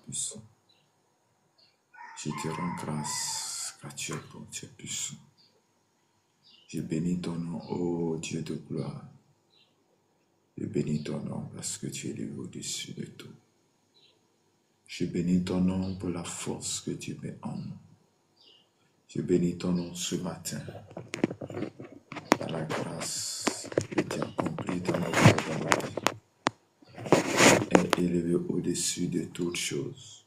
puissant. Je te rends grâce car tu es bon, tu es puissant. Je bénis ton nom, ô Dieu de gloire. Je bénis ton nom parce que tu es élevé au-dessus de tout. Je bénis ton nom pour la force que tu mets en nous. Je bénis ton nom ce matin par la grâce que tu as accomplie dans notre vie. Est élevé au-dessus de toutes choses.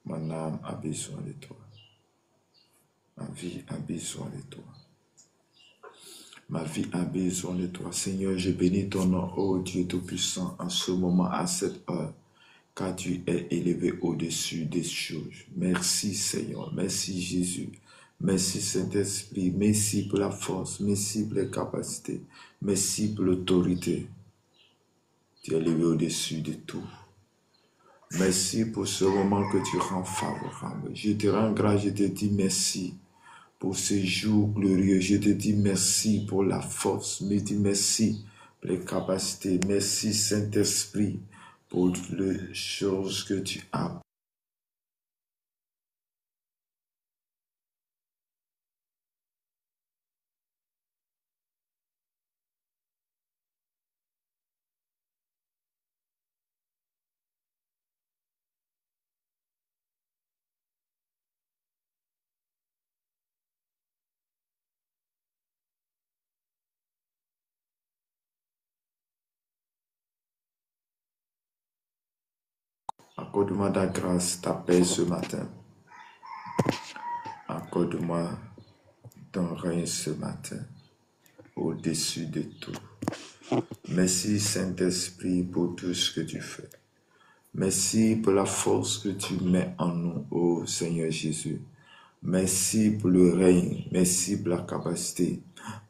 Mon âme a besoin de toi. Ma vie a besoin de toi. Ma vie a besoin de toi. Seigneur, je bénis ton nom, ô Dieu Tout-Puissant, en ce moment, à cette heure, car tu es élevé au-dessus des choses. Merci Seigneur, merci Jésus, merci Saint-Esprit, merci pour la force, merci pour les capacités, merci pour l'autorité. Tu es élevé au-dessus de tout. Merci pour ce moment que tu rends favorable. Je te rends grâce, je te dis merci pour ce jour glorieux. Je te dis merci pour la force. Je te dis merci pour les capacités. Merci Saint-Esprit pour les choses que tu as. Accorde-moi ta grâce, ta paix ce matin. Accorde-moi ton règne ce matin, au-dessus de tout. Merci Saint-Esprit pour tout ce que tu fais. Merci pour la force que tu mets en nous, ô Seigneur Jésus. Merci pour le règne, merci pour la capacité.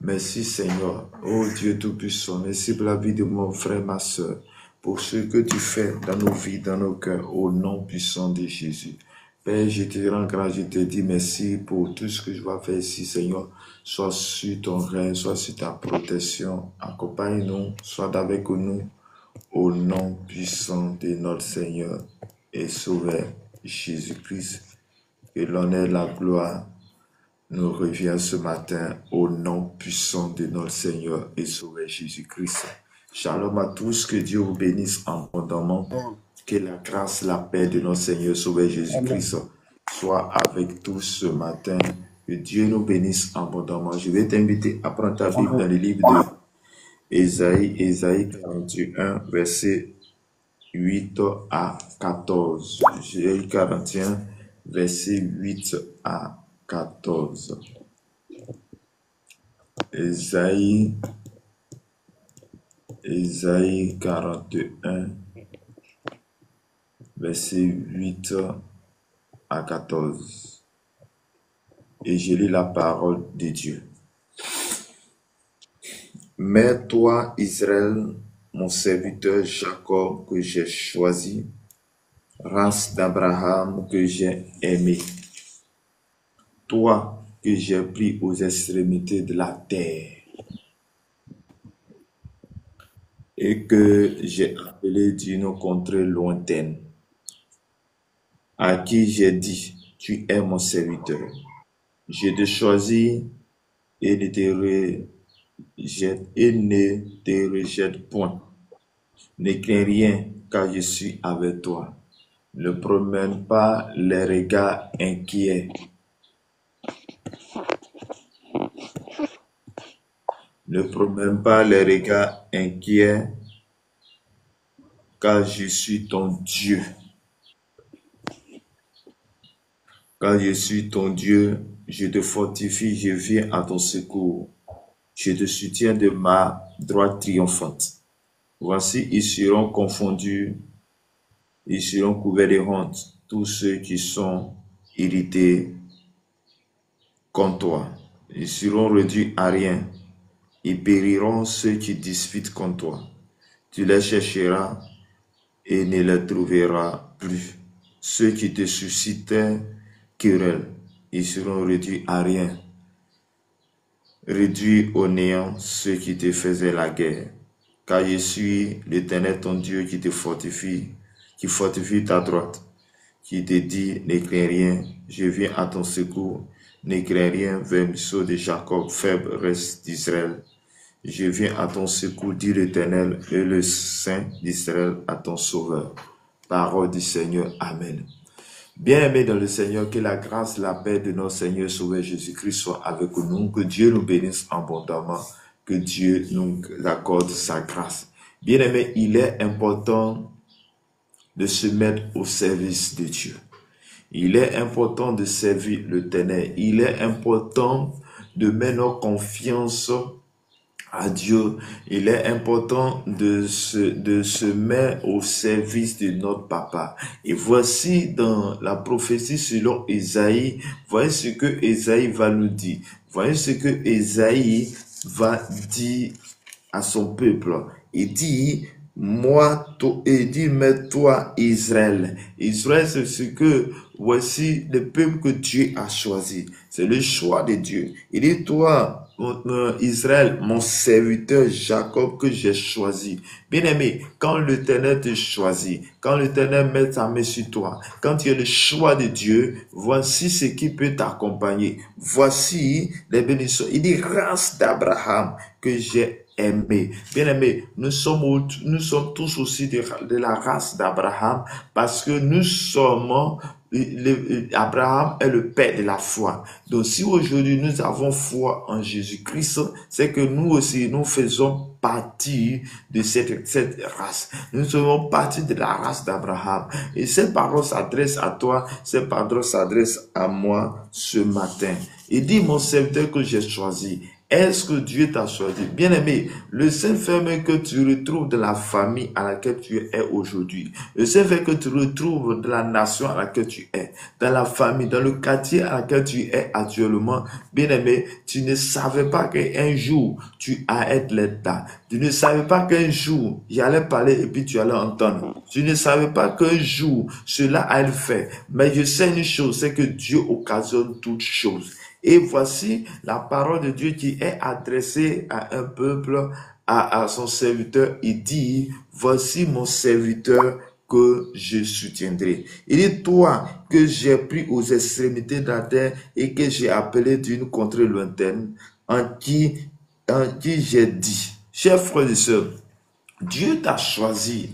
Merci Seigneur, ô Dieu Tout-Puissant, merci pour la vie de mon frère, ma soeur, pour ce que tu fais dans nos vies, dans nos cœurs, au nom puissant de Jésus. Père, je te rends grâce, je te dis merci pour tout ce que je vais faire ici, Seigneur. Sois sur ton règne, sois sur ta protection. Accompagne-nous, sois avec nous, au nom puissant de notre Seigneur et Sauveur Jésus-Christ. Que l'honneur et la gloire nous revient ce matin au nom puissant de notre Seigneur et Sauveur Jésus-Christ. Shalom à tous, que Dieu vous bénisse abondamment. Que la grâce, la paix de notre Seigneur et Sauveur Jésus-Christ soit avec tous ce matin. Que Dieu nous bénisse abondamment. Je vais t'inviter à prendre ta Bible dans le livre de Ésaïe 41, verset 8 à 14. Ésaïe 41, verset 8 à 14. Ésaïe 41, verset 8 à 14. Et je lis la parole de Dieu. Mais toi, Israël, mon serviteur Jacob que j'ai choisi, race d'Abraham que j'ai aimé, toi que j'ai pris aux extrémités de la terre et que j'ai appelé d'une contrée lointaine, à qui j'ai dit, tu es mon serviteur. Je te choisis et ne te rejette point. Ne crains rien, car je suis avec toi. Ne promène pas les regards inquiets. Ne promène pas les regards inquiets, car je suis ton Dieu. Car je suis ton Dieu, je te fortifie, je viens à ton secours. Je te soutiens de ma droite triomphante. Voici, ils seront confondus, ils seront couverts de honte, tous ceux qui sont irrités contre toi. Ils seront réduits à rien. Ils périront ceux qui disputent contre toi. Tu les chercheras et ne les trouveras plus. Ceux qui te suscitaient querelle, ils seront réduits à rien. Réduis au néant ceux qui te faisaient la guerre. Car je suis l'Éternel ton Dieu qui te fortifie. qui fortifie ta droite, qui te dit, ne crains rien, je viens à ton secours, ne crains rien, vermisseau de Jacob, faible reste d'Israël. Je viens à ton secours, dit l'Éternel, et le Saint d'Israël à ton sauveur. Parole du Seigneur, Amen. Bien-aimés dans le Seigneur, que la grâce, la paix de notre Seigneur Sauveur Jésus-Christ soit avec nous, que Dieu nous bénisse abondamment, que Dieu nous accorde sa grâce. Bien-aimés, il est important de se mettre au service de Dieu. Il est important de servir l'Éternel. Il est important de mettre notre confiance à Dieu. Il est important de se mettre au service de notre papa. Et voici dans la prophétie selon Ésaïe, voyez ce que Ésaïe va nous dire. Voyez ce que Ésaïe va dire à son peuple. Il dit, mais toi, Israël. Israël, c'est ce que, voici le peuple que Dieu a choisi. C'est le choix de Dieu. Il dit, toi, Israël, mon serviteur Jacob que j'ai choisi. Bien-aimé, quand l'Éternel te choisit, quand l'Éternel met sa main sur toi, quand tu es le choix de Dieu, voici ce qui peut t'accompagner. Voici les bénédictions. Il dit, race d'Abraham que j'ai aimé. Bien-aimé, nous sommes tous aussi de la race d'Abraham parce que nous sommes Abraham est le père de la foi. Donc si aujourd'hui nous avons foi en Jésus-Christ, c'est que nous aussi nous faisons partie de cette race. Nous faisons partie de la race d'Abraham. Et cette parole s'adresse à toi, cette parole s'adresse à moi ce matin. Il dit, mon serviteur que j'ai choisi. Est-ce que Dieu t'a choisi? Bien-aimé, le seul fait que tu retrouves de la famille à laquelle tu es aujourd'hui, le seul fait que tu retrouves de la nation à laquelle tu es, dans la famille, dans le quartier à laquelle tu es actuellement, bien-aimé, tu ne savais pas qu'un jour, tu allais être l'État. Tu ne savais pas qu'un jour, j'allais parler et puis tu allais entendre. Tu ne savais pas qu'un jour, cela allait faire. Mais je sais une chose, c'est que Dieu occasionne toutes choses. Et voici la parole de Dieu qui est adressée à un peuple, à son serviteur. Il dit, voici mon serviteur que je soutiendrai. Il dit, toi que j'ai pris aux extrémités de la terre et que j'ai appelé d'une contrée lointaine, en qui j'ai dit, chers frères et sœurs, Dieu t'a choisi.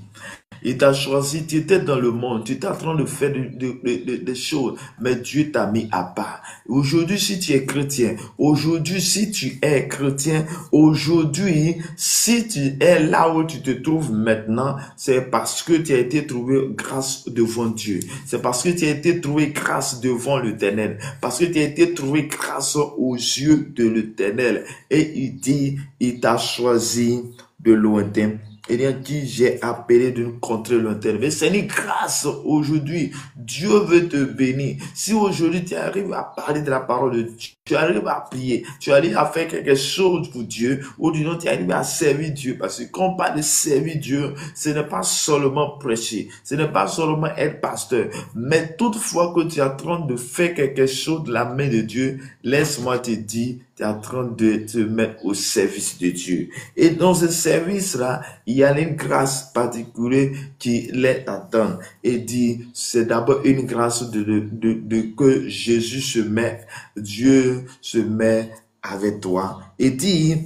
Il t'a choisi, tu étais dans le monde, tu étais en train de faire des choses, mais Dieu t'a mis à part. Aujourd'hui, si tu es chrétien, aujourd'hui, si tu es chrétien, aujourd'hui, si tu es là où tu te trouves maintenant, c'est parce que tu as été trouvé grâce devant Dieu. C'est parce que tu as été trouvé grâce devant l'Éternel. Parce que tu as été trouvé grâce aux yeux de l'Éternel. Et il dit, il t'a choisi de lointain. Et bien, qui j'ai appelé d'une contrée lointaine. Mais c'est une grâce aujourd'hui. Dieu veut te bénir. Si aujourd'hui tu arrives à parler de la parole de Dieu, tu arrives à prier, tu arrives à faire quelque chose pour Dieu, ou du nom tu arrives à servir Dieu. Parce que quand on parle de servir Dieu, ce n'est pas seulement prêcher, ce n'est pas seulement être pasteur, mais toutefois que tu es en train de faire quelque chose de la main de Dieu, laisse-moi te dire, tu es en train de te mettre au service de Dieu. Et dans ce service-là, il y a une grâce particulière qui les attend. Et dit, c'est d'abord une grâce de que Jésus se met, Dieu se met avec toi. Et dit,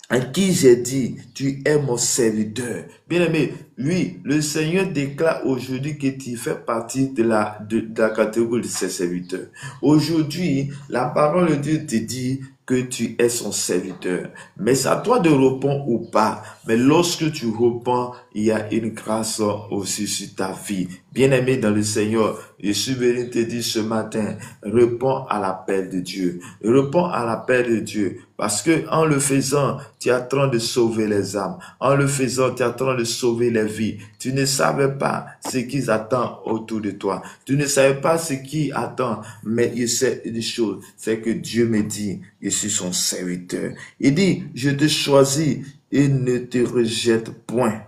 à qui j'ai dit, tu es mon serviteur. Bien-aimé, oui, le Seigneur déclare aujourd'hui que tu fais partie de la catégorie de ses serviteurs. Aujourd'hui, la parole de Dieu te dit que tu es son serviteur. Mais c'est à toi de répondre ou pas. Mais lorsque tu réponds, il y a une grâce aussi sur ta vie. Bien-aimé dans le Seigneur, je suis venu te dire ce matin, réponds à l'appel de Dieu. Réponds à l'appel de Dieu. Parce que en le faisant, tu es en train de sauver les âmes. En le faisant, tu es en train de sauver les vies. Tu ne savais pas ce qui attend autour de toi. Tu ne savais pas ce qui attend. Mais je sais une chose, c'est que Dieu me dit, je suis son serviteur. Il dit, je te choisis et ne te rejette point.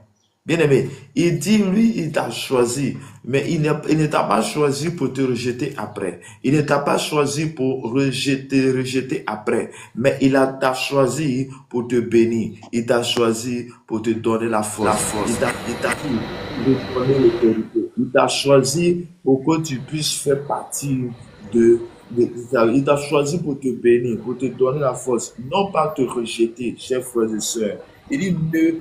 Bien-aimé, il dit, lui, il t'a choisi, mais il ne t'a pas choisi pour te rejeter après. Il ne t'a pas choisi pour rejeter après, mais il t'a choisi pour te bénir. Il t'a choisi pour te donner la force. Il t'a donné l'autorité. t'a choisi pour que tu puisses faire partie de, il t'a choisi pour te bénir, pour te donner la force, non pas te rejeter, chers frères et sœurs. Il dit, ne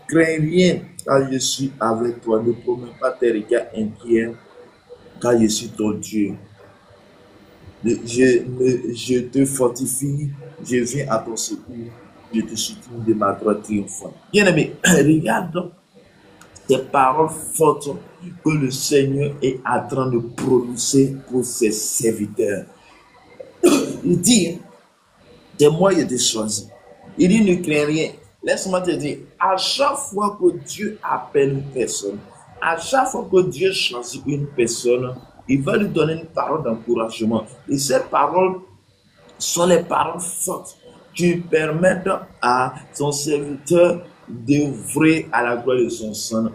crains rien, car je suis avec toi. Ne promets pas tes regards inquiets, car je suis ton Dieu. Je te fortifie, je viens à ton secours, je te soutiens de ma droite triomphante. Bien-aimé, regarde ces paroles fortes que le Seigneur est en train de prononcer pour ses serviteurs. Il dit, c'est moi qui t'ai choisi. Il dit, ne crains rien. Laisse-moi te dire, à chaque fois que Dieu appelle une personne, à chaque fois que Dieu choisit une personne, il va lui donner une parole d'encouragement. Et ces paroles sont les paroles fortes qui permettent à son serviteur d'œuvrer à la gloire de son Seigneur.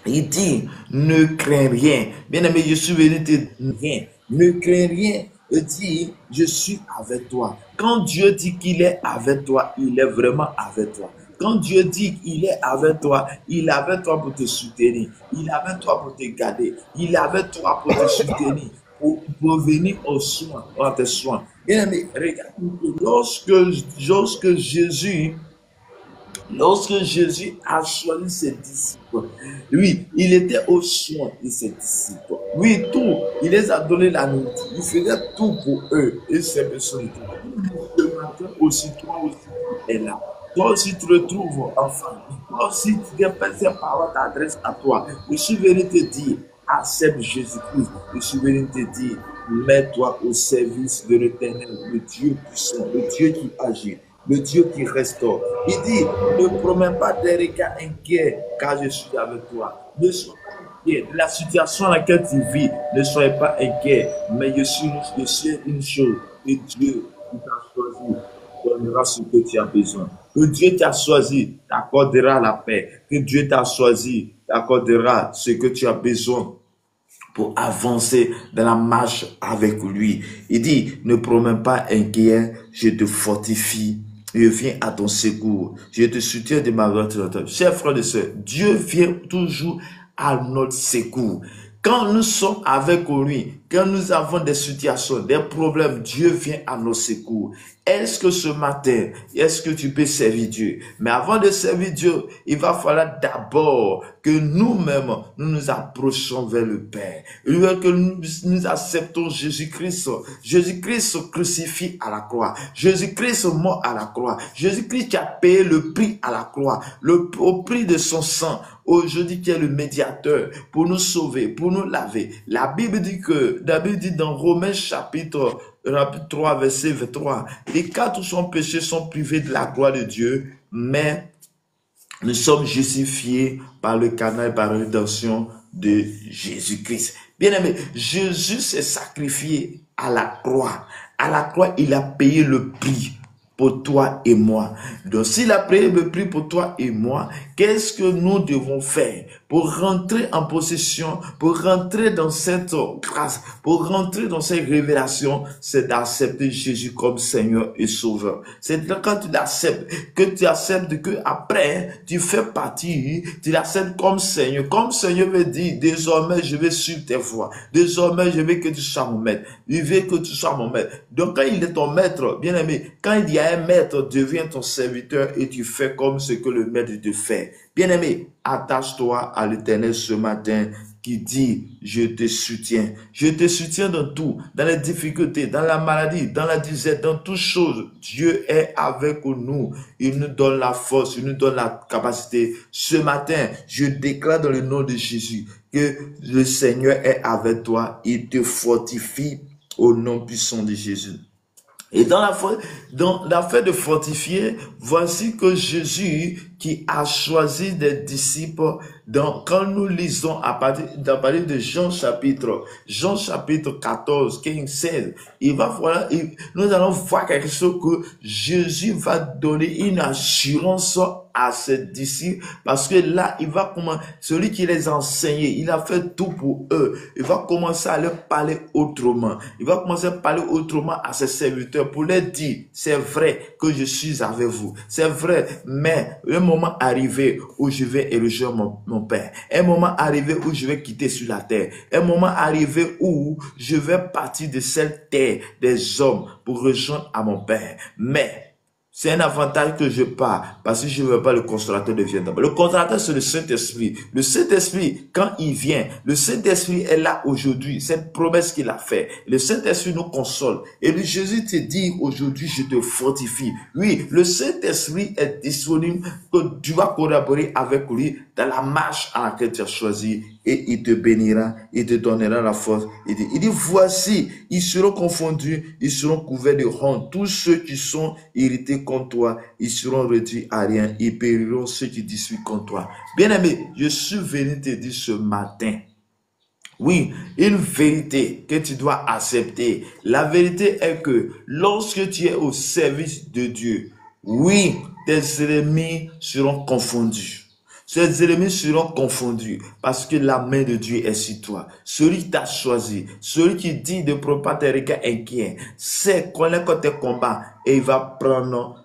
Il dit, ne crains rien. Bien-aimé, je suis venu te dire rien. Ne crains rien. Il dit, je suis avec toi. Quand Dieu dit qu'il est avec toi, il est vraiment avec toi. Quand Dieu dit qu'il est avec toi, il est avec toi pour te soutenir. Il est avec toi pour te garder. Il est avec toi pour te soutenir. Pour venir aux soins, à tes soins. Bien-aimé, regarde, lorsque Jésus a choisi ses disciples, lui, il était aux soins de ses disciples. Oui, tout, il les a donné la nourriture. Il faisait tout pour eux et ces personnes. Ce matin aussi, toi aussi, tu es là. Toi aussi, tu te retrouves en famille. Toi aussi, tu répètes ces paroles t'adressent à toi. Je suis venu te dire, accepte Jésus-Christ. Je suis venu te dire, mets-toi au service de l'Éternel, le Dieu puissant, le Dieu qui agit, le Dieu qui restaure. Il dit, ne promets pas des regards inquiets, car je suis avec toi. Ne sois pas inquiet de la situation dans laquelle tu vis. Ne soyez pas inquiet, mais je suis une chose, que Dieu qui t'a choisi donnera ce que tu as besoin. Que Dieu t'a choisi t'accordera la paix. Que Dieu t'a choisi t'accordera ce que tu as besoin pour avancer dans la marche avec lui. Il dit, ne promets pas inquiet, je te fortifie, je viens à ton secours, je te soutiens de ma droite. Chers frères et sœurs, Dieu vient toujours à notre secours. Quand nous sommes avec lui, quand nous avons des situations, des problèmes, Dieu vient à nos secours. Est-ce que ce matin, est-ce que tu peux servir Dieu? Mais avant de servir Dieu, il va falloir d'abord que nous-mêmes, nous nous approchons vers le Père. Il veut que nous acceptons Jésus-Christ. Jésus-Christ crucifié à la croix. Jésus-Christ mort à la croix. Jésus-Christ qui a payé le prix à la croix. Au prix de son sang. Aujourd'hui, qui est le médiateur pour nous sauver, pour nous laver. La Bible dit dans Romains chapitre 3, verset 23, les cas tous son péché sont privés de la gloire de Dieu, mais nous sommes justifiés par le canal, par la rédemption de Jésus-Christ. Bien-aimé, Jésus s'est sacrifié à la croix. À la croix, il a payé le prix pour toi et moi. Donc, s'il a payé le prix pour toi et moi, qu'est-ce que nous devons faire pour rentrer en possession, pour rentrer dans cette grâce, pour rentrer dans cette révélation? C'est d'accepter Jésus comme Seigneur et Sauveur. C'est quand tu l'acceptes, que tu acceptes que après tu fais partie, tu l'acceptes comme Seigneur. Comme Seigneur veut dire, désormais je vais suivre tes voies. Désormais je veux que tu sois mon maître. Je veux que tu sois mon maître. Donc quand il est ton maître, bien aimé, quand il y a un maître, devient ton serviteur et tu fais comme ce que le maître te fait. Bien-aimé, attache-toi à l'Éternel ce matin qui dit, je te soutiens. Je te soutiens dans tout, dans les difficultés, dans la maladie, dans la disette, dans toutes choses. Dieu est avec nous. Il nous donne la force, il nous donne la capacité. Ce matin, je déclare dans le nom de Jésus que le Seigneur est avec toi. Il te fortifie au nom puissant de Jésus. Et dans l'affaire de fortifier, voici que Jésus qui a choisi des disciples, quand nous lisons à partir de Jean chapitre 14, 15, 16, nous allons voir quelque chose que Jésus va donner une assurance à ses disciples, parce que là, il va commencer, celui qui les a enseignés, il a fait tout pour eux. Il va commencer à leur parler autrement. Il va commencer à parler autrement à ses serviteurs pour leur dire, c'est vrai que je suis avec vous. C'est vrai, mais un moment arrivé où je vais élever mon Père. Un moment arrivé où je vais quitter sur la terre. Un moment arrivé où je vais partir de cette terre des hommes pour rejoindre à mon Père. Mais c'est un avantage que je pars parce que je ne veux pas le consolateur de vienne d'abord. Le consolateur, c'est le Saint-Esprit. Le Saint-Esprit, quand il vient, le Saint-Esprit est là aujourd'hui. Cette promesse qu'il a faite. Le Saint-Esprit nous console. Et le Jésus te dit aujourd'hui, je te fortifie. Oui, le Saint-Esprit est disponible, que tu vas collaborer avec lui dans la marche à laquelle tu as choisi. Et il te bénira, il te donnera la force. Il dit, voici, ils seront confondus, ils seront couverts de honte. Tous ceux qui sont irrités contre toi, ils seront réduits à rien. Ils périront ceux qui disputent contre toi. Bien-aimé, je suis venu te dire ce matin, oui, une vérité que tu dois accepter. La vérité est que lorsque tu es au service de Dieu, oui, tes ennemis seront confondus. Ces ennemis seront confondus parce que la main de Dieu est sur toi. Celui qui t'a choisi, celui qui dit de ne prendre pas tes regards inquiets, c'est connaître quand tes combats et il va prendre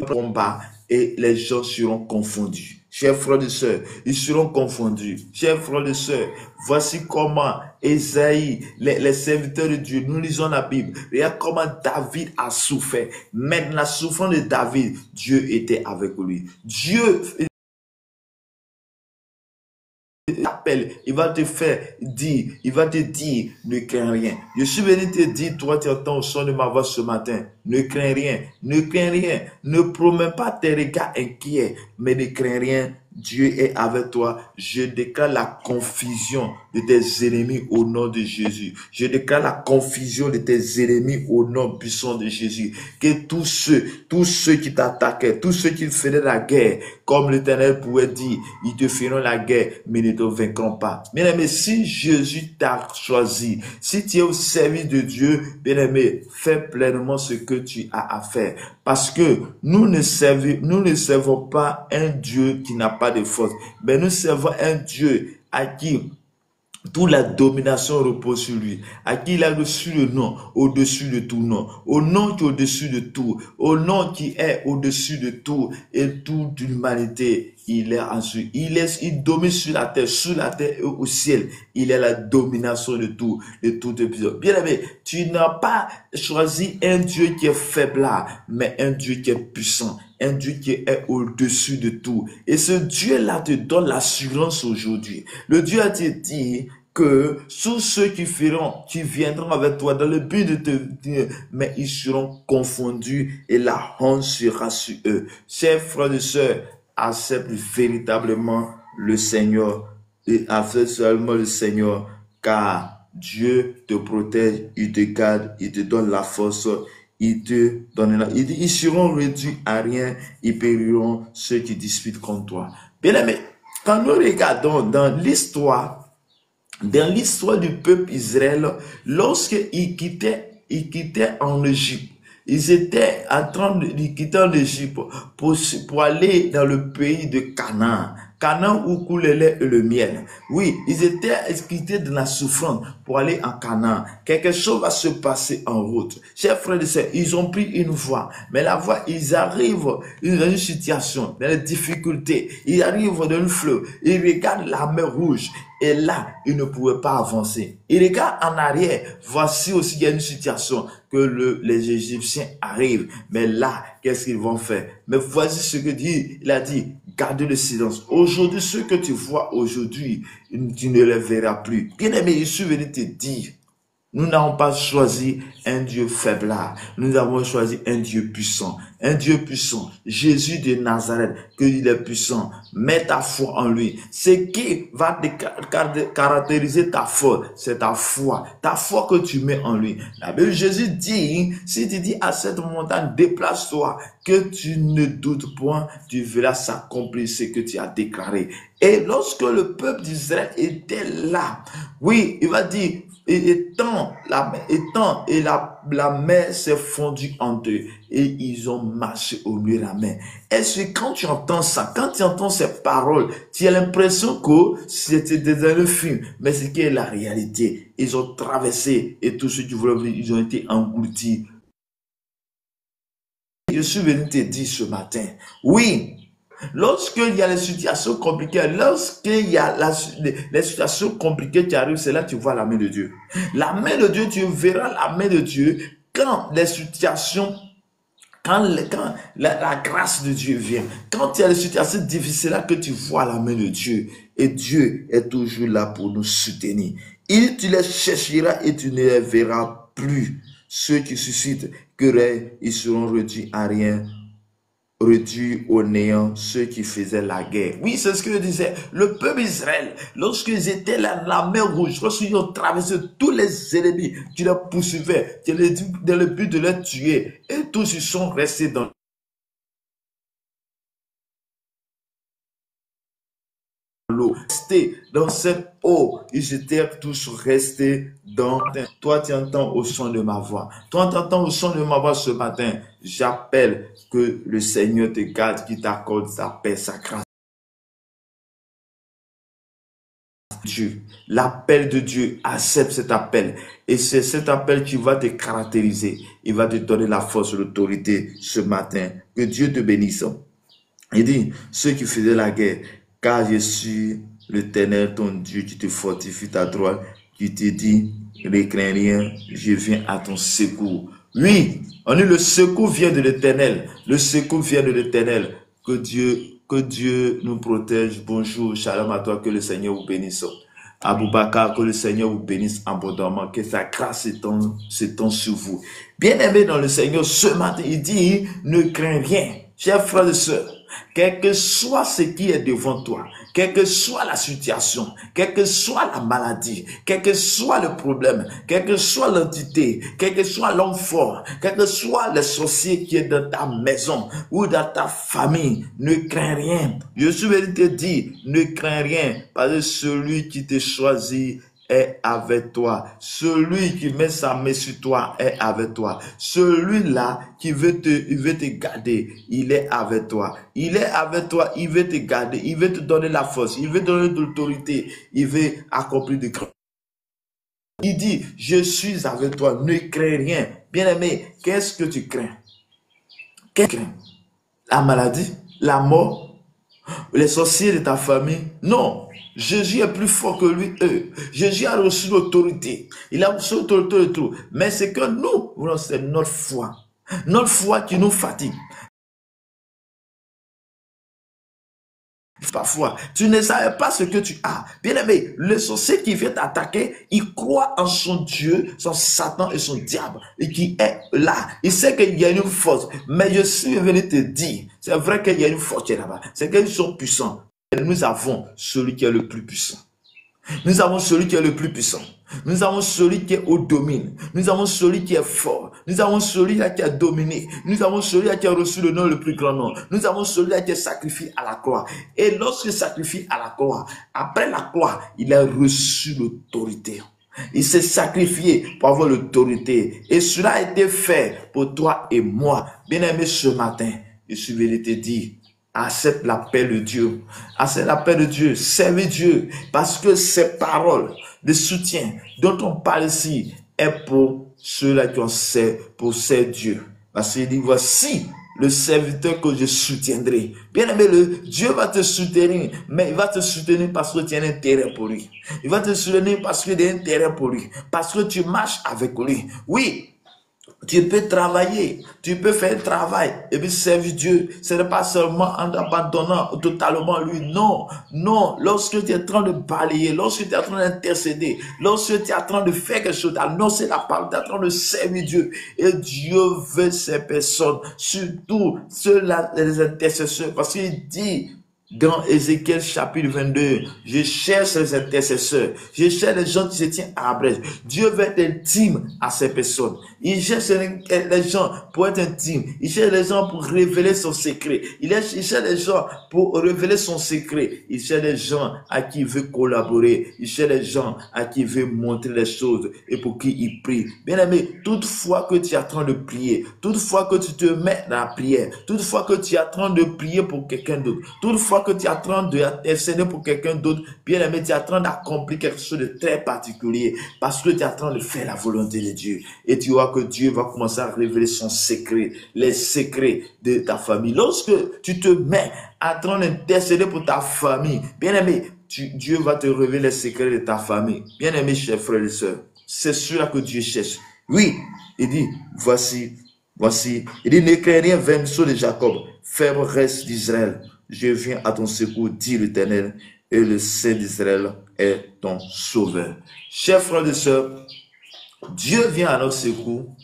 combat et les gens seront confondus. Chers frères et sœurs, ils seront confondus. Chers frères et sœurs, voici comment Ésaïe, les serviteurs de Dieu, nous lisons la Bible. Regarde comment David a souffert. Mais dans la souffrance de David, Dieu était avec lui. Dieu appelle, il va te faire dire, il va te dire, ne crains rien. Je suis venu te dire, toi tu entends au son de ma voix ce matin, ne crains rien, ne crains rien, ne promets pas tes regards inquiets, mais ne crains rien. Dieu est avec toi. Je déclare la confusion de tes ennemis au nom de Jésus. Je déclare la confusion de tes ennemis au nom puissant de Jésus. Que tous ceux qui t'attaquaient, tous ceux qui faisaient la guerre, comme l'Éternel pouvait dire, ils te feront la guerre, mais ne te vaincront pas. Bien-aimé, si Jésus t'a choisi, si tu es au service de Dieu, bien-aimé, fais pleinement ce que tu as à faire. Parce que nous ne servons pas un Dieu qui n'a pas de force, mais nous servons un Dieu à qui toute la domination repose sur lui, à qui il a reçu le nom au-dessus de tout nom, au nom qui est au-dessus de tout, au nom qui est au-dessus de tout et toute l'humanité. Il est ensuite, il domine sur la terre et au ciel. Il est la domination de tout épisode. Bien aimé, tu n'as pas choisi un Dieu qui est faible, mais un Dieu qui est puissant, un Dieu qui est au-dessus de tout. Et ce Dieu-là te donne l'assurance aujourd'hui. Le Dieu a te dit que tous ceux qui viendront avec toi dans le but de te dire, mais ils seront confondus et la honte sera sur eux. Chers frères et sœurs, accepte véritablement le Seigneur et accepte seulement le Seigneur, car Dieu te protège, il te garde, il te donne la force, il te donnera. Il dit, ils seront réduits à rien, ils périront ceux qui disputent contre toi. Bien aimé, quand nous regardons dans l'histoire du peuple Israël, lorsqu'ils quittaient en Égypte, ils étaient en train de quitter en Égypte pour aller dans le pays de Canaan. Canaan où coule le lait et le miel. Oui, ils étaient quittés de la souffrance pour aller en Canaan. Quelque chose va se passer en route. Chers frères et sœurs, ils ont pris une voie. Mais la voie, ils arrivent dans une situation, dans des difficultés. Ils arrivent dans une fleuve. Ils regardent la mer rouge. Et là, ils ne pouvaient pas avancer. Ils regardent en arrière. Voici aussi, il y a une situation que les Égyptiens arrivent. Mais là, qu'est-ce qu'ils vont faire? Mais voici ce que dit, il a dit, gardez le silence. Aujourd'hui, ce que tu vois aujourd'hui, tu ne les verras plus. Bien aimé, je suis venu te dire, nous n'avons pas choisi un Dieu faible. Nous avons choisi un Dieu puissant. Un Dieu puissant. Jésus de Nazareth, qu'il est puissant. Mets ta foi en lui. Ce qui va caractériser ta foi, c'est ta foi. Ta foi que tu mets en lui. La Bible, Jésus dit, si tu dis à cette montagne, déplace-toi, que tu ne doutes point, tu verras s'accomplir ce que tu as déclaré. Et lorsque le peuple d'Israël était là, oui, il va dire, étant la la mer s'est fondue en deux et ils ont marché au milieu de la mer. Est-ce que quand tu entends ça, quand tu entends ces paroles, tu as l'impression que c'était dans le film, mais c'est qui est la réalité. Ils ont traversé et tous ceux qui voulaient venir, ils ont été engloutis. Je suis venu te dire ce matin, oui, lorsqu'il y a les situations compliquées, lorsqu'il y a les situations compliquées qui arrivent, c'est là que tu vois la main de Dieu. La main de Dieu, tu verras la main de Dieu quand les situations, quand la grâce de Dieu vient. Quand il y a des situations difficiles, là que tu vois la main de Dieu. Et Dieu est toujours là pour nous soutenir. Tu les chercheras et tu ne les verras plus. Ceux qui suscitent querelle, ils seront réduits à rien, réduits au néant, ceux qui faisaient la guerre. Oui, c'est ce que je disais. Le peuple Israël, lorsqu'ils étaient là, la mer rouge, lorsqu'ils ont traversé tous les ennemis qui les poursuivaient, dans le but de les tuer, et tous ils sont restés dans l'eau, restés dans cette eau, ils étaient tous restés dans. Toi, tu entends au son de ma voix. Toi, tu entends au son de ma voix ce matin. J'appelle que le Seigneur te garde, qu'il t'accorde sa paix, sa grâce. Dieu, l'appel de Dieu, accepte cet appel. Et c'est cet appel qui va te caractériser. Il va te donner la force et l'autorité ce matin. Que Dieu te bénisse. Il dit, ceux qui faisaient la guerre, car je suis l'Éternel, ton Dieu, qui te fortifie ta droite, qui te dit, ne crains rien, je viens à ton secours. Oui, on dit le secours vient de l'Éternel. Le secours vient de l'Éternel. Que Dieu nous protège. Bonjour, shalom à toi, que le Seigneur vous bénisse. Aboubakar, que le Seigneur vous bénisse abondamment, que sa grâce s'étend sur vous. Bien-aimé dans le Seigneur, ce matin, il dit, ne crains rien. Chers frères et sœurs, quel que soit ce qui est devant toi, quelle que soit la situation, quelle que soit la maladie, quel que soit le problème, quelle que soit l'entité, quel que soit l'homme fort, quel que soit le sorcier qui est dans ta maison ou dans ta famille, ne crains rien. Je suis venu te dire, ne crains rien, parce que celui qui te choisit est avec toi. Celui qui met sa main sur toi est avec toi. Celui-là qui veut te garder, il est avec toi. Il est avec toi, il veut te garder, il veut te donner la force, il veut te donner de l'autorité, il veut accomplir des grands. Il dit, je suis avec toi, ne crains rien. Bien-aimé, qu'est-ce que tu crains? Qu'est-ce que tu crains? La maladie? La mort? Les sorciers de ta famille? Non. Jésus est plus fort que lui, eux. Jésus a reçu l'autorité. Il a reçu l'autorité de tout. Mais c'est que nous, c'est notre foi. Notre foi qui nous fatigue. Parfois, tu ne savais pas ce que tu as. Bien aimé, le sorcier qui vient t'attaquer, il croit en son Dieu, son Satan et son diable, et qui est là. Il sait qu'il y a une force. Mais je suis venu te dire, c'est vrai qu'il y a une force qui est là-bas. C'est qu'ils sont puissants. Et nous avons celui qui est le plus puissant. Nous avons celui qui est le plus puissant. Nous avons celui qui est au domine. Nous avons celui qui est fort. Nous avons celui-là qui a dominé. Nous avons celui-là qui a reçu le nom le plus grand nom. Nous avons celui-là qui est sacrifié à la croix. Et lorsqu'il sacrifie à la croix, après la croix, il a reçu l'autorité. Il s'est sacrifié pour avoir l'autorité. Et cela a été fait pour toi et moi. Bien-aimé, ce matin, je suis venu te dire, accepte l'appel de Dieu. Accepte l'appel de Dieu. Servez Dieu. Parce que ces paroles de soutien dont on parle ici est pour ceux-là qui ont pour Dieu. Parce qu'il dit, voici le serviteur que je soutiendrai. Bien aimé, Dieu va te soutenir, mais il va te soutenir parce que tu as un intérêt pour lui. Il va te soutenir parce que tu as un intérêt pour lui. Parce que tu marches avec lui. Oui. Tu peux travailler, tu peux faire un travail et puis servir Dieu. Ce n'est pas seulement en abandonnant totalement lui. Non, non. Lorsque tu es en train de balayer, lorsque tu es en train d'intercéder, lorsque tu es en train de faire quelque chose, d'annoncer la parole, tu es en train de servir Dieu. Et Dieu veut ces personnes, surtout ceux-là, les intercesseurs, parce qu'il dit, Dans Ézéchiel chapitre 22, je cherche les intercesseurs. Je cherche les gens qui se tiennent à la brèche. Dieu veut être intime à ces personnes. Il cherche les gens pour être intime. Il cherche les gens pour révéler son secret. Il cherche les gens pour révéler son secret. Il cherche les gens à qui il veut collaborer. Il cherche les gens à qui il veut montrer les choses et pour qui il prie. Bien aimé, toutefois que tu es en train de prier, toutefois que tu te mets dans la prière, toutefois que tu es en train de prier pour quelqu'un d'autre, toutefois que tu es en train d'intercéder pour quelqu'un d'autre, bien aimé, tu es en train d'accomplir quelque chose de très particulier parce que tu es en train de faire la volonté de Dieu. Et tu vois que Dieu va commencer à révéler son secret, les secrets de ta famille. Lorsque tu te mets en train d'intercéder pour ta famille, bien aimé, Dieu va te révéler les secrets de ta famille. Bien aimé, chers frères et sœurs, c'est cela que Dieu cherche. Oui, il dit, voici. Il dit, ne crains rien, vainqueur de Jacob, ferme reste d'Israël. Je viens à ton secours, dit l'Éternel, et le Saint d'Israël est ton sauveur. Chers frères et sœurs, Dieu vient à notre secours.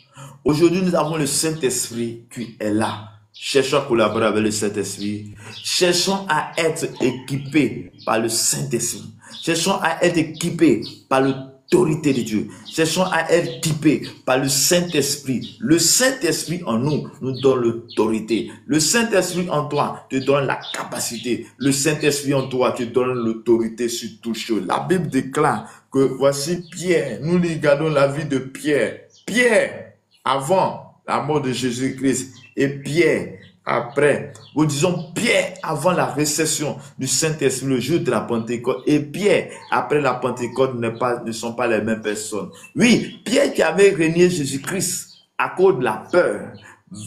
Aujourd'hui, nous avons le Saint-Esprit qui est là. Cherchons à collaborer avec le Saint-Esprit. Cherchons à être équipés par le Saint-Esprit. Cherchons à être équipés par l'autorité de Dieu. Cherchons à être équipés par le Saint-Esprit. Le Saint-Esprit en nous donne l'autorité. Le Saint-Esprit en toi te donne la capacité. Le Saint-Esprit en toi te donne l'autorité sur toute chose. La Bible déclare que voici Pierre. Nous regardons la vie de Pierre. Pierre, avant la mort de Jésus-Christ, et Pierre, après, ou disons Pierre avant la récession du Saint-Esprit, le jour de la Pentecôte, et Pierre après la Pentecôte ne sont pas les mêmes personnes. Oui, Pierre qui avait régné Jésus-Christ à cause de la peur,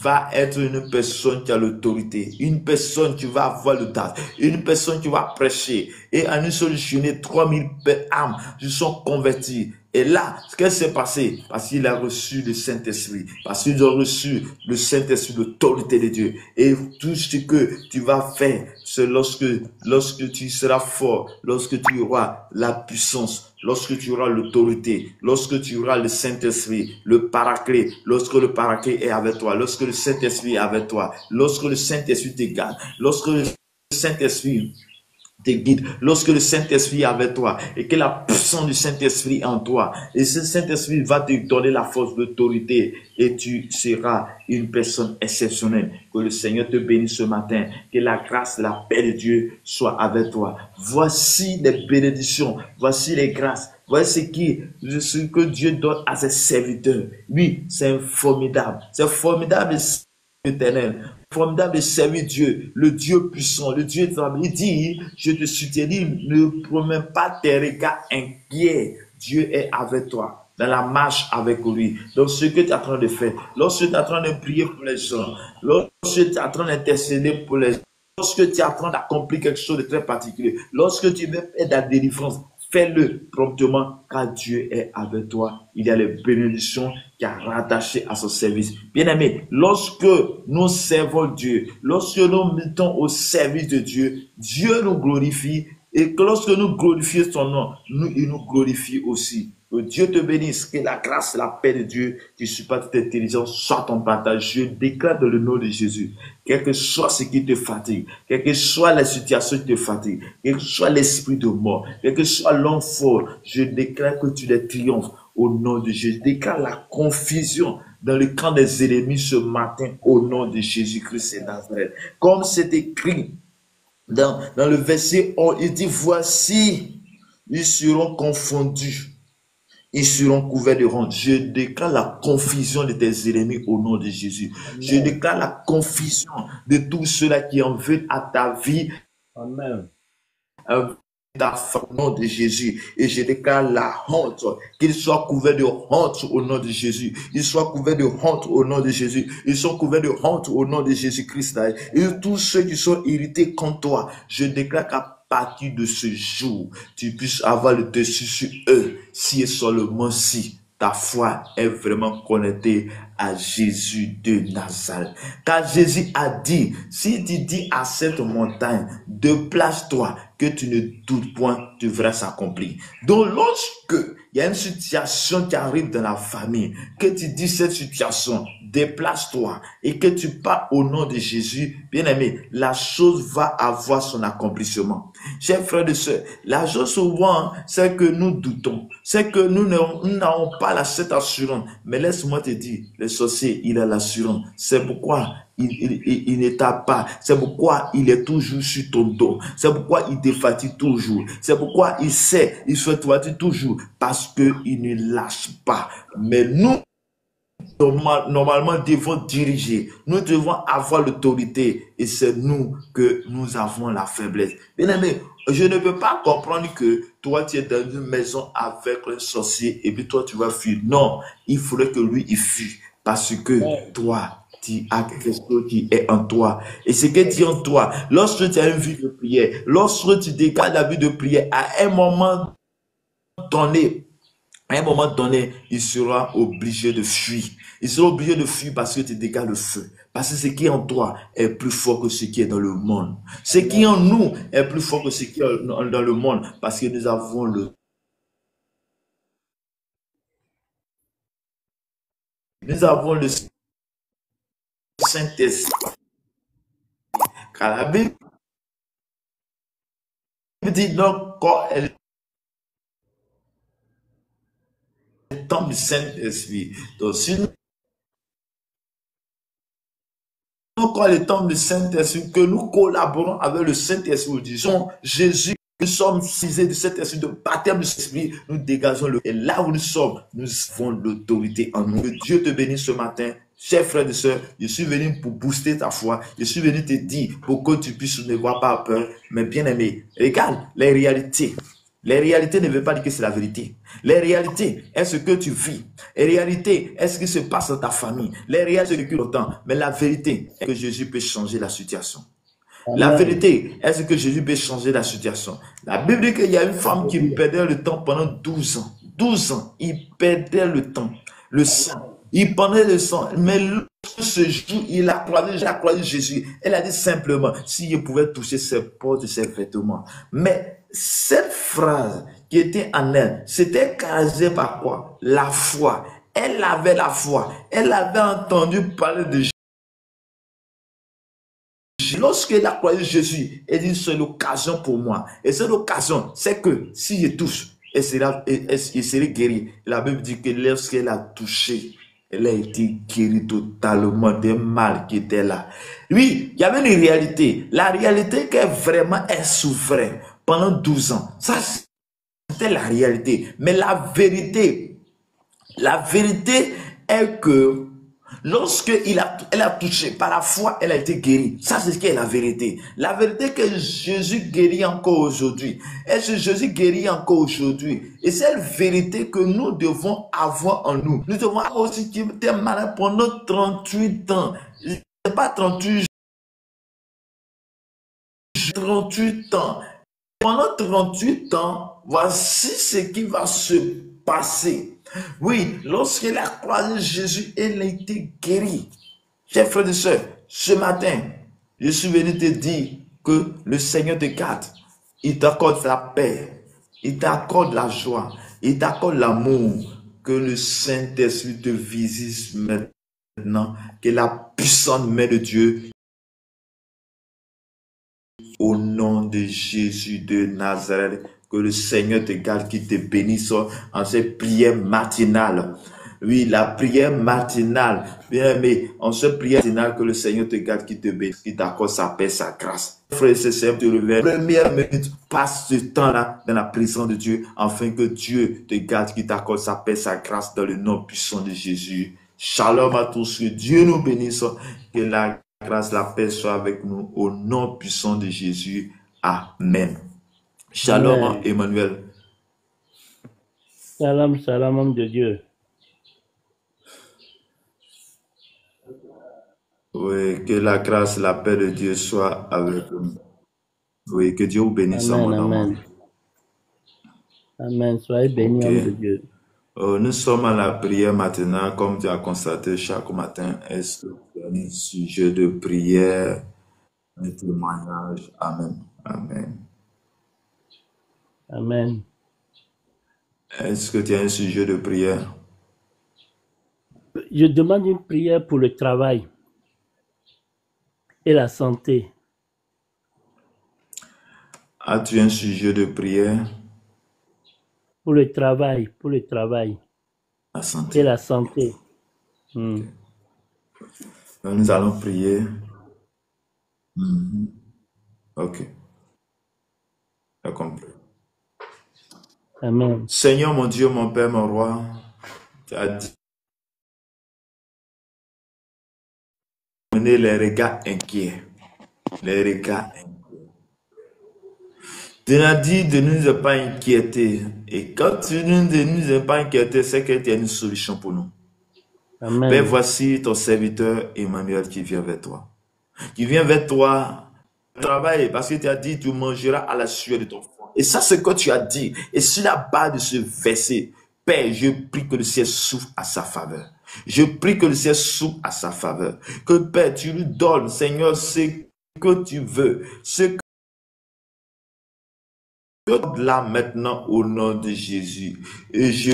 va être une personne qui a l'autorité, une personne qui va avoir le tas, une personne qui va prêcher. Et en une seule journée, 3000 âmes se sont converties. Et là, ce qui s'est passé, parce qu'il a reçu le Saint-Esprit, parce qu'ils ont reçu le Saint-Esprit, l'autorité de Dieu. Et tout ce que tu vas faire, c'est lorsque tu seras fort, lorsque tu auras la puissance, lorsque tu auras l'autorité, lorsque tu auras le Saint-Esprit, le Paraclet, lorsque le Paraclet est avec toi, lorsque le Saint-Esprit est avec toi, lorsque le Saint-Esprit te garde, lorsque le Saint-Esprit te guide, lorsque le Saint-Esprit est avec toi et que la puissance du Saint-Esprit est en toi, et ce Saint-Esprit va te donner la force d'autorité et tu seras une personne exceptionnelle. Que le Seigneur te bénisse ce matin, que la grâce et la paix de Dieu soit avec toi. Voici les bénédictions, voici les grâces, voici ce que Dieu donne à ses serviteurs. Oui, c'est formidable, éternel. Formidable de servir Dieu, le Dieu puissant, le Dieu de la vie. Il dit, je te soutiens, ne promets pas tes regards inquiets. Dieu est avec toi, dans la marche avec lui. Donc, ce que tu es en train de faire, lorsque tu es en train de prier pour les gens, lorsque tu es en train d'intercéder pour les gens, lorsque tu es en train d'accomplir quelque chose de très particulier, lorsque tu veux faire de la délivrance, fais-le promptement car Dieu est avec toi. Il y a les bénédictions qui sont rattachées à son service. Bien-aimé, lorsque nous servons Dieu, lorsque nous mettons au service de Dieu, Dieu nous glorifie et que lorsque nous glorifions son nom, il nous glorifie aussi. Que Dieu te bénisse, que la grâce et la paix de Dieu qui supère toute intelligence soit ton partage. Je déclare dans le nom de Jésus, quel que soit ce qui te fatigue, quelle que soit la situation qui te fatigue, quel que soit l'esprit de mort, quel que soit l'homme fort, je déclare que tu les triomphes au nom de Jésus. Je déclare la confusion dans le camp des ennemis ce matin au nom de Jésus-Christ et Nazareth. Comme c'est écrit dans le verset 11, il dit, voici, ils seront confondus. Ils seront couverts de honte. Je déclare la confusion de tes ennemis au nom de Jésus. Amen. Je déclare la confusion de tous ceux-là qui en veulent à ta vie. Amen. Au nom de Jésus. Et je déclare la honte. Qu'ils soient couverts de honte au nom de Jésus. Ils soient couverts de honte au nom de Jésus. Ils sont couverts de honte au nom de Jésus-Christ. Et tous ceux qui sont irrités contre toi, je déclare qu'à partir de ce jour, tu puisses avoir le dessus sur eux, si et seulement si ta foi est vraiment connectée à Jésus de Nazareth. Car Jésus a dit, si tu dis à cette montagne, déplace-toi, que tu ne doutes point, tu verras s'accomplir. Donc, lorsque il y a une situation qui arrive dans la famille, que tu dis cette situation, déplace-toi et que tu parles au nom de Jésus, bien aimé, la chose va avoir son accomplissement. Chers frères et sœurs, la chose souvent, c'est que nous doutons, c'est que nous n'avons pas cette assurance. Mais laisse-moi te dire, le sorcier, il a l'assurance. C'est pourquoi il ne tape pas. C'est pourquoi il est toujours sur ton dos. C'est pourquoi il te fatigue toujours. C'est pourquoi il sait, il se fatigue toujours. Parce qu'il ne lâche pas. Mais nous, normalement, devons diriger. Nous devons avoir l'autorité. Et c'est nous que nous avons la faiblesse. Bien aimé, je ne peux pas comprendre que toi, tu es dans une maison avec un sorcier et puis toi, tu vas fuir. Non, il faudrait que lui, il fuit. Parce que toi, tu as quelque chose qui est en toi. Et ce que tu es en toi, lorsque tu as une vie de prière, lorsque tu dégages la vie de prière, à un moment donné, il sera obligé de fuir. Il sera obligé de fuir parce que tu dégages le feu. Parce que ce qui est en toi est plus fort que ce qui est dans le monde. Ce qui est en nous est plus fort que ce qui est dans le monde. Parce que nous avons le Saint-Esprit. Car la Bible dit donc quand elle tombe du Saint-Esprit. Donc si nous quand le temps du Saint-Esprit, que nous collaborons avec le Saint-Esprit, nous disons Jésus, nous sommes cisés de cet esprit de baptême du Saint-Esprit, nous dégageons le. Et là où nous sommes, nous avons l'autorité en nous. Que Dieu te bénisse ce matin. Chers frères et sœurs, je suis venu pour booster ta foi. Je suis venu te dire pour que tu puisses ne voir pas peur, mais bien aimé. Regarde les réalités. Les réalités ne veulent pas dire que c'est la vérité. Les réalités est ce que tu vis. Les réalités est ce qui se passe dans ta famille. Les réalités depuis longtemps. Mais la vérité est que Jésus peut changer la situation. La vérité est ce que Jésus peut changer la situation. La Bible dit qu'il y a une femme qui perdait le temps pendant 12 ans. 12 ans, il perdait le temps, le sang. Il prenait le sang. Mais ce jour, il a croisé Jésus. Elle a dit simplement, si je pouvais toucher ses portes, ses vêtements. Mais cette phrase qui était en elle, c'était caractérisé par quoi? La foi. Elle avait la foi. Elle avait entendu parler de Jésus. Lorsqu'elle a croisé Jésus, elle dit, c'est l'occasion pour moi. Et cette occasion, c'est que si je touche, elle serait guérie. La Bible dit que lorsqu'elle a touché, elle a été guérie totalement des mal qui étaient là. Oui, il y avait une réalité. La réalité qu'elle vraiment est souveraine pendant 12 ans. Ça, c'était la réalité. Mais la vérité est que lorsqu'elle a touché, par la foi, elle a été guérie. Ça, c'est ce qui est la vérité. La vérité que Jésus guérit encore aujourd'hui. Est-ce que Jésus guérit encore aujourd'hui? Et c'est la vérité que nous devons avoir en nous. Nous devons avoir aussi qui était malade pendant 38 ans. C'est pas 38 ans. Pendant 38 ans, voici ce qui va se passer. Oui, lorsqu'elle a croisé Jésus, elle a été guérie. Chers frères et sœurs, ce matin, je suis venu te dire que le Seigneur te garde. Il t'accorde la paix, il t'accorde la joie, il t'accorde l'amour. Que le Saint-Esprit te visite maintenant, que la puissante main de Dieu, au nom de Jésus de Nazareth, que le Seigneur te garde, qu'il te bénisse en cette prière matinale. Oui, la prière matinale. Bien aimé, en cette prière matinale, que le Seigneur te garde, qu'il te bénisse, qu'il t'accorde sa paix, sa grâce. Frère, c'est simple, te réveille. Première minute, passe ce temps-là dans la présence de Dieu, afin que Dieu te garde, qu'il t'accorde sa paix, sa grâce, dans le nom puissant de Jésus. Shalom à tous, que Dieu nous bénisse, que la grâce, la paix soit avec nous au nom puissant de Jésus. Amen. Shalom, Amen. Emmanuel. Shalom, shalom, homme de Dieu. Oui, que la grâce, la paix de Dieu soit avec nous. Oui, que Dieu vous bénisse, Amen, mon amour. amen. Amen. Soyez bénis, homme de Dieu. Nous sommes à la prière maintenant, comme tu as constaté chaque matin. Est-ce que tu as un sujet de prière, un témoignage? Amen. Amen. Amen. Est-ce que tu as un sujet de prière? Je demande une prière pour le travail et la santé. As-tu un sujet de prière? Pour le travail La santé. et la santé. Okay. Nous allons prier. Ok. J'ai compris. Amen. Seigneur, mon Dieu, mon Père, mon Roi, tu as dit mener les regards inquiets. Les regards inquiets. Tu as dit de ne nous pas inquiéter. Et quand tu ne nous as pas inquiéter, c'est que tu as une solution pour nous. Amen. Père, voici ton serviteur Emmanuel qui vient vers toi. Qui vient vers toi, travaille, parce que tu as dit, tu mangeras à la sueur de ton front. Et ça, c'est ce que tu as dit. Et sur la base de ce verset, Père, je prie que le ciel s'ouvre à sa faveur. Je prie que le ciel s'ouvre à sa faveur. Que Père, tu lui donnes, Seigneur, ce que tu veux. Ce que là maintenant au nom de Jésus. Et je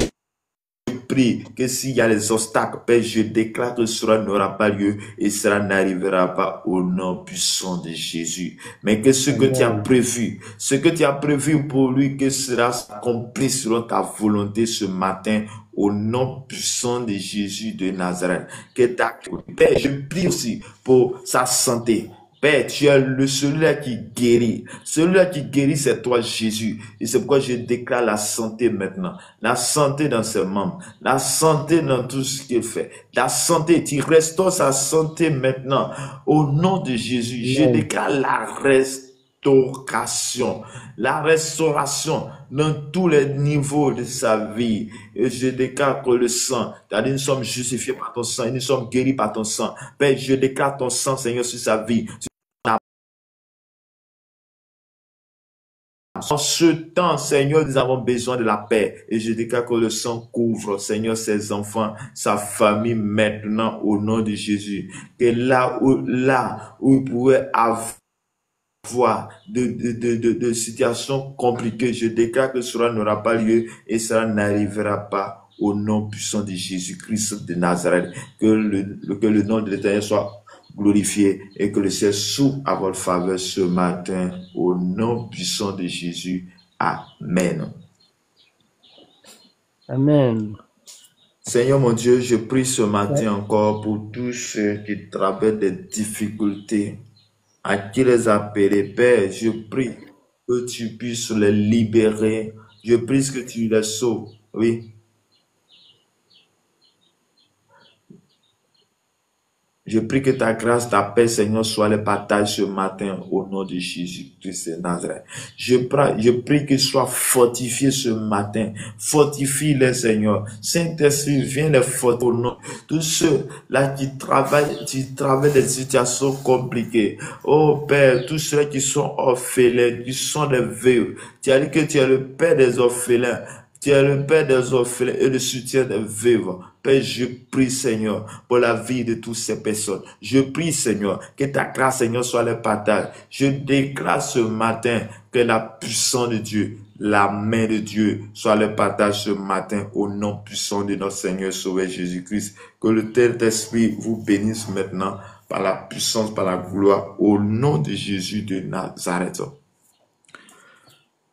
prie que s'il y a des obstacles, Père, je déclare que cela n'aura pas lieu et cela n'arrivera pas au nom puissant de Jésus. Mais que ce que tu as prévu, ce que tu as prévu pour lui, que cela s'accomplisse selon ta volonté ce matin au nom puissant de Jésus de Nazareth. Père, je prie aussi pour sa santé. Père, tu es celui-là qui guérit. Celui-là qui guérit, c'est toi, Jésus. Et c'est pourquoi je déclare la santé maintenant. La santé dans ses membres. La santé dans tout ce qu'il fait. La santé, tu restaures sa santé maintenant. Au nom de Jésus, je déclare la restauration. La restauration dans tous les niveaux de sa vie. Et je déclare que le sang, car nous sommes justifiés par ton sang et nous sommes guéris par ton sang. Père, je déclare ton sang, Seigneur, sur sa vie. En ce temps, Seigneur, nous avons besoin de la paix. Et je déclare que le sang couvre, Seigneur, ses enfants, sa famille maintenant au nom de Jésus. Que là où il pouvait avoir de situations compliquées, je déclare que cela n'aura pas lieu et cela n'arrivera pas au nom puissant de Jésus-Christ de Nazareth. Que le nom de l'Éternel soit glorifié et que le ciel s'ouvre à votre faveur ce matin au nom puissant de Jésus. Amen. Amen. Seigneur mon Dieu, je prie ce matin encore pour tous ceux qui traversent des difficultés, à qui les appeler. Père, je prie que tu puisses les libérer. Je prie que tu les sauves. Oui. Je prie que ta grâce, ta paix, Seigneur, soit le partage ce matin au nom de Jésus-Christ de Nazareth. Je prie qu'ils soient fortifiés ce matin. Fortifie-les, Seigneur. Saint-Esprit, viens les fortifier au nom. Tous ceux-là qui travaillent des situations compliquées. Oh Père, tous ceux qui sont orphelins, qui sont des veuves. Tu as dit que tu es le Père des orphelins. Tu es le Père des orphelins et le soutien des veuves. Père, je prie, Seigneur, pour la vie de toutes ces personnes. Je prie, Seigneur, que ta grâce, Seigneur, soit le partage. Je déclare ce matin que la puissance de Dieu, la main de Dieu, soit le partage ce matin au nom puissant de notre Seigneur Sauveur Jésus-Christ. Que le Saint-Esprit vous bénisse maintenant par la puissance, par la gloire, au nom de Jésus de Nazareth.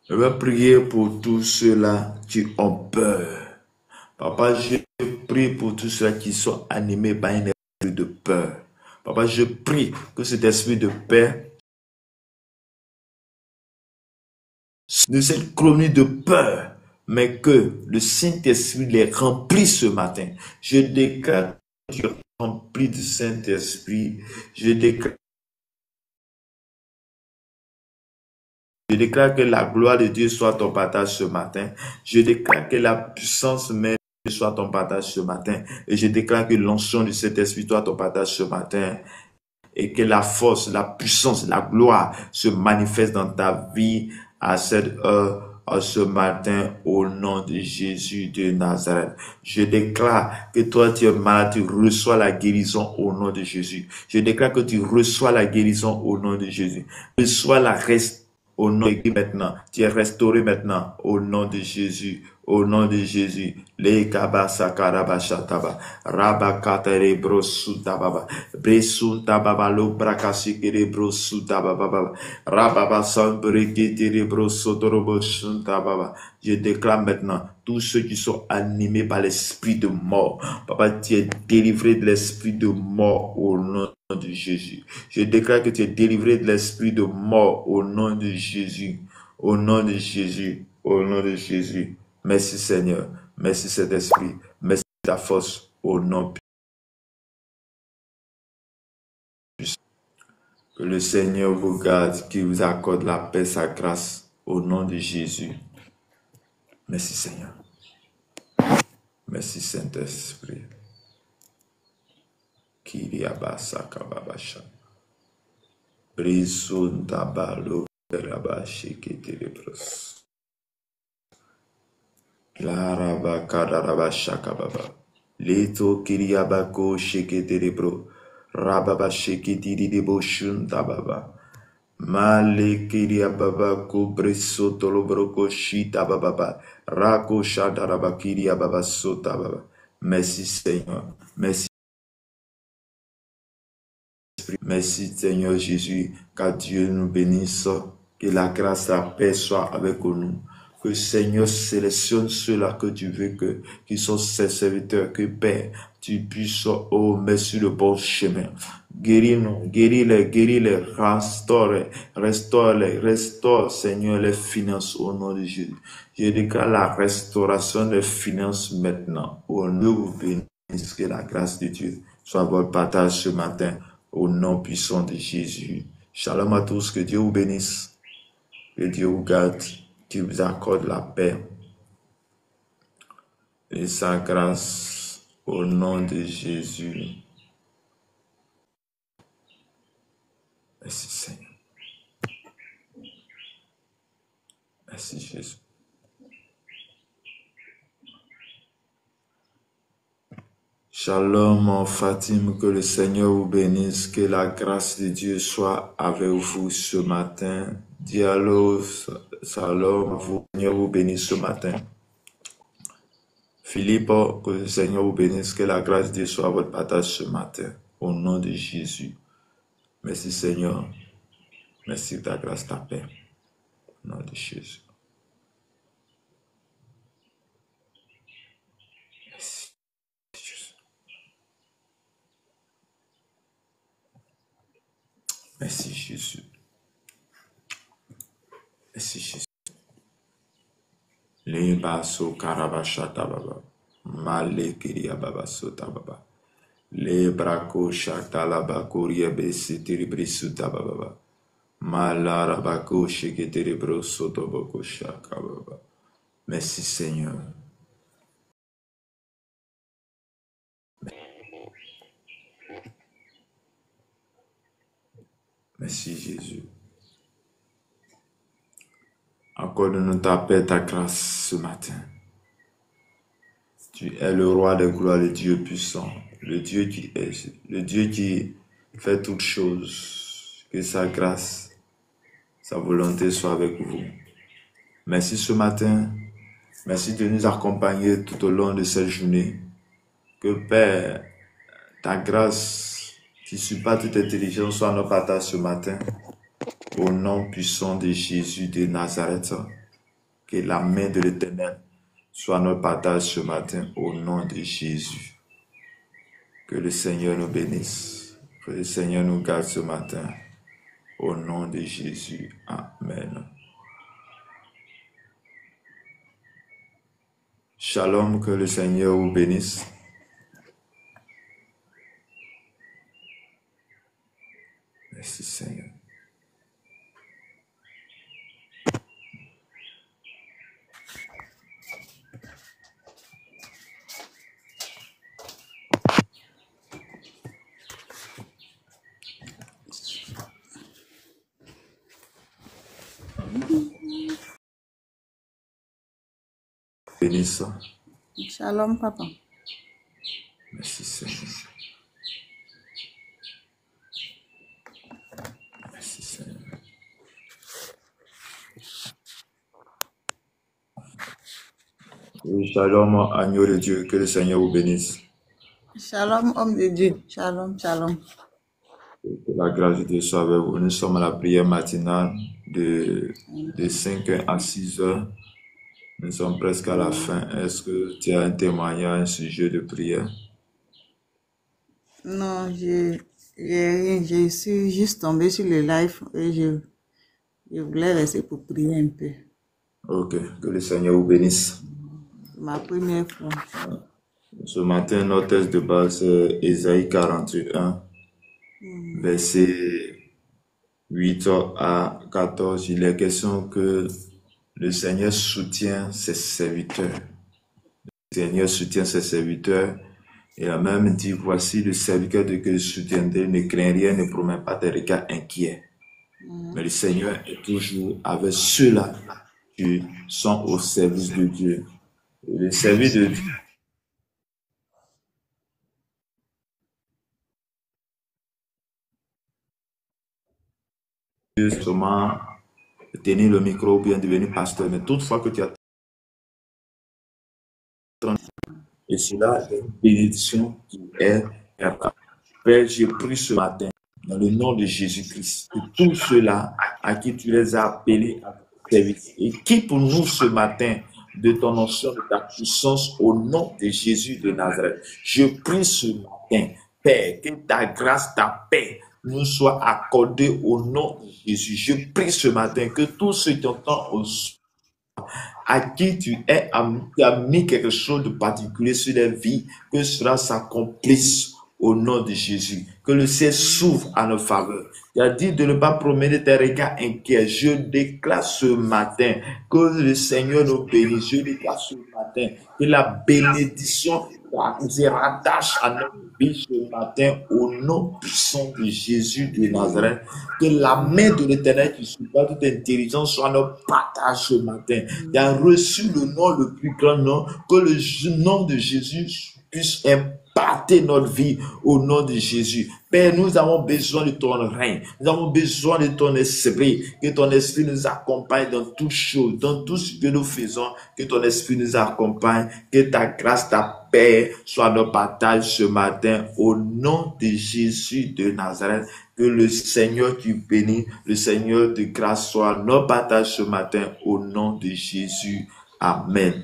Je vais prier pour tous ceux-là qui ont peur. Papa, je prie pour tous ceux qui sont animés par un esprit de peur. Papa, je prie que cet esprit de paix, de cette chronique de peur, mais que le Saint-Esprit les remplisse ce matin. Je déclare que tu es rempli du Saint-Esprit. Je déclare que la gloire de Dieu soit ton partage ce matin. Je déclare que la puissance même soit ton partage ce matin. Et je déclare que l'onction de cet esprit soit ton partage ce matin. Et que la force, la puissance, la gloire se manifeste dans ta vie à cette heure, ce matin, au nom de Jésus de Nazareth. Je déclare que toi, tu es malade, tu reçois la guérison au nom de Jésus. Je déclare que tu reçois la guérison au nom de Jésus. Reçois la restauration au nom de Jésus maintenant. Tu es restauré maintenant, au nom de Jésus. Au nom de Jésus, les kabasa karabashataba, rabakatere brosutababa, bresuntababa lo brakasikere brosutababa, rababa sambrekete brosotorobo suntababa. Je déclare maintenant tous ceux qui sont animés par l'esprit de mort. Papa, tu es délivré de l'esprit de mort au nom de Jésus. Je déclare que tu es délivré de l'esprit de mort au nom de Jésus. Au nom de Jésus. Au nom de Jésus. Merci Seigneur. Merci Saint-Esprit. Merci ta force au nom puissant. Que le Seigneur vous garde, qu'il vous accorde la paix, sa grâce au nom de Jésus. Merci Seigneur. Merci Saint-Esprit. Kiriabasakababasha. Brisundabalo berabashiketelebros. Larabakadarabashakababa. Leto kiriabako sheketelebro. Rababa sheketelebo shundababa. Male kiriababa kubresotolobroko shitababa. Rako shadaraba kiriababa sotababa. Merci Seigneur. Merci. Merci Seigneur Jésus, qu'à Dieu nous bénisse, que la grâce, la paix soit avec nous. Que Seigneur sélectionne ceux-là que tu veux qui sont ses serviteurs, que Père, tu puisses, oh, mettre sur le bon chemin. Guéris-nous, guéris-les, restaure, Seigneur, les finances au nom de Jésus. Je déclare la restauration des finances maintenant. Au nom de vous bénisse, que la grâce de Dieu soit votre partage ce matin. Au nom puissant de Jésus. Shalom à tous, que Dieu vous bénisse, que Dieu vous garde, qu'il vous accorde la paix et sa grâce au nom de Jésus. Merci Seigneur. Merci Jésus. Shalom Fatim, que le Seigneur vous bénisse, que la grâce de Dieu soit avec vous ce matin. Dialogue, shalom, que le Seigneur vous bénisse ce matin. Philippe, que le Seigneur vous bénisse, que la grâce de Dieu soit à votre partage ce matin. Au nom de Jésus. Merci Seigneur. Merci de ta grâce, ta paix. Au nom de Jésus. Merci Jésus. Merci Jésus. Merci Jésus. Le baso karabashata baba. Male kiria baba sota baba. Le brako shata la bakoria besitiri brisuta baba. Malara bako sheketiri brosoto boko shaka baba. Merci Seigneur. Merci Jésus. Accorde-nous ta paix, ta grâce ce matin. Tu es le roi des gloires, le Dieu puissant, le Dieu qui est, le Dieu qui fait toutes choses. Que sa grâce, sa volonté soit avec vous. Merci ce matin. Merci de nous accompagner tout au long de cette journée. Que Père, ta grâce qui surpasse toute intelligence soit notre partage ce matin. Au nom puissant de Jésus de Nazareth, que la main de l'Éternel soit notre partage ce matin au nom de Jésus. Que le Seigneur nous bénisse. Que le Seigneur nous garde ce matin. Au nom de Jésus. Amen. Shalom, que le Seigneur vous bénisse. Merci Seigneur. Bénisse. Shalom, papa. Merci Seigneur. Merci Seigneur. Oui, shalom, agneau de Dieu, que le Seigneur vous bénisse. Shalom, homme de Dieu. Shalom, shalom. Que la grâce de Dieu soit avec vous. Nous sommes à la prière matinale de 5h à 6h. Nous sommes presque à la fin. Est-ce que tu as un témoignage, un sujet de prière? Non, j'ai rien. Je suis juste tombée sur le live et je voulais rester pour prier un peu. Ok, que le Seigneur vous bénisse. Ma première fois. Ce matin, notre texte de base, c'est Ésaïe 41, verset 8 à 14. Il est question que le Seigneur soutient ses serviteurs. Le Seigneur soutient ses serviteurs. Il a même dit, voici le serviteur que je soutiendrai, ne crains rien, ne promets pas tes regards inquiets. Mais le Seigneur est toujours avec ceux-là qui sont au service de Dieu. Et le service de Dieu, c'est seulement tenir le micro ou bien devenir pasteur. Mais toutefois que tu as et cela est une bénédiction qui est capable. Père, j'ai pris ce matin, dans le nom de Jésus-Christ, que tous ceux-là à qui tu les as appelés à ton service, équipe nous ce matin de ton onction, de ta puissance, au nom de Jésus de Nazareth. Je prie ce matin, Père, que ta grâce, ta paix nous soit accordée au nom de Jésus. Je prie ce matin que tous ceux qui entendent à qui tu as mis quelque chose de particulier sur leur vie, que cela s'accomplisse au nom de Jésus. Que le ciel s'ouvre à nos faveurs. Tu as dit de ne pas promener tes regards inquiets. Je déclare ce matin que le Seigneur nous bénisse. Je déclare ce matin que la bénédiction se rattache à notre vie ce matin au nom puissant de Jésus de Nazareth. Que la main de l'Éternel qui surpasse toute intelligence soit notre partage ce matin. Tu as reçu le nom le plus grand nom, que le nom de Jésus puisse impacter notre vie au nom de Jésus. Père, nous avons besoin de ton règne. Nous avons besoin de ton esprit. Que ton esprit nous accompagne dans toutes choses, dans tout ce que nous faisons. Que ton esprit nous accompagne. Que ta grâce, ta paix soit notre partage ce matin au nom de Jésus de Nazareth. Que le Seigneur qui bénit, le Seigneur de grâce soit notre partage ce matin au nom de Jésus. Amen.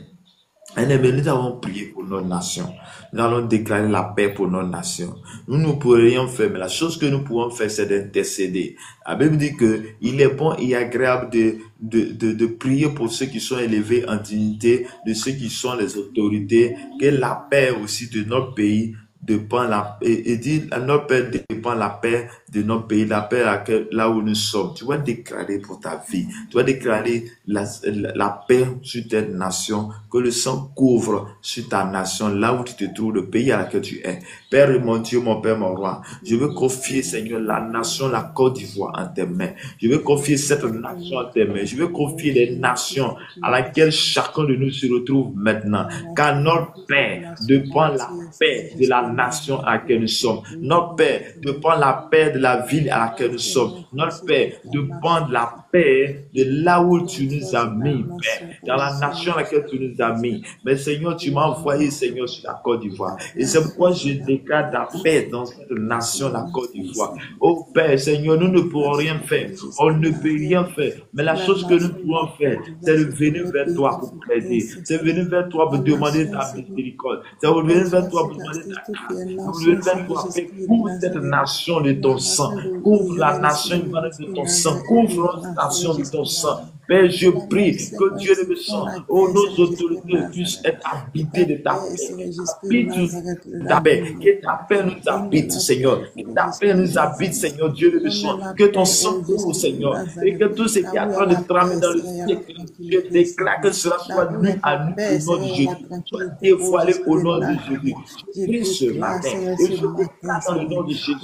Bien-aimés, nous avons prié pour notre nation. Nous allons déclarer la paix pour notre nation. Nous ne pouvons rien faire, mais la chose que nous pouvons faire, c'est d'intercéder. La Bible dit que il est bon et agréable de prier pour ceux qui sont élevés en dignité, de ceux qui sont les autorités, que la paix aussi de notre pays dépend et dit notre paix dépend la paix de notre pays, la paix là où nous sommes. Tu vas déclarer pour ta vie, tu vas déclarer la paix sur ta nation, que le sang couvre sur ta nation, là où tu te trouves, le pays à laquelle tu es. Père mon Dieu, mon Père, mon roi, je veux confier, Seigneur, la nation, la Côte d'Ivoire en tes mains. Je veux confier cette nation en tes mains. Je veux confier les nations à laquelle chacun de nous se retrouve maintenant. Car notre Père dépend la paix de la nation à laquelle nous sommes. Notre Père dépend la paix de la ville à laquelle nous sommes. Notre Père dépend de la paix de là où tu nous as mis, Père, dans la nation à laquelle tu nous as mis. Mais Seigneur, tu m'as envoyé, Seigneur, sur la Côte d'Ivoire. Et c'est pourquoi je déclare la paix dans cette nation, la Côte d'Ivoire. Oh Père, Seigneur, nous ne pourrons rien faire. On ne peut rien faire. Mais la chose que nous pouvons faire, c'est de venir vers toi pour t'aider. C'est de venir vers toi pour demander ta miséricorde. C'est de venir vers toi pour demander ta grâce. C'est de venir vers toi, Père, couvre cette nation de ton sang. Couvre la nation de ton sang. Couvre notre nation de ton sang. Père, je prie que Dieu le sang, nos autorités puissent être habitées de ta paix. Habite ta paix. Que ta paix nous habite, Seigneur. Que ta paix nous habite, Seigneur, Dieu le sang. Que ton sang couvre, Seigneur. Et que tout ce qui est en train de tramer dans le siècle, je déclare que cela soit nu à nous au nom de Jésus. Soit dévoilé au nom de Jésus. Je prie ce matin et je déclare dans le nom de Jésus.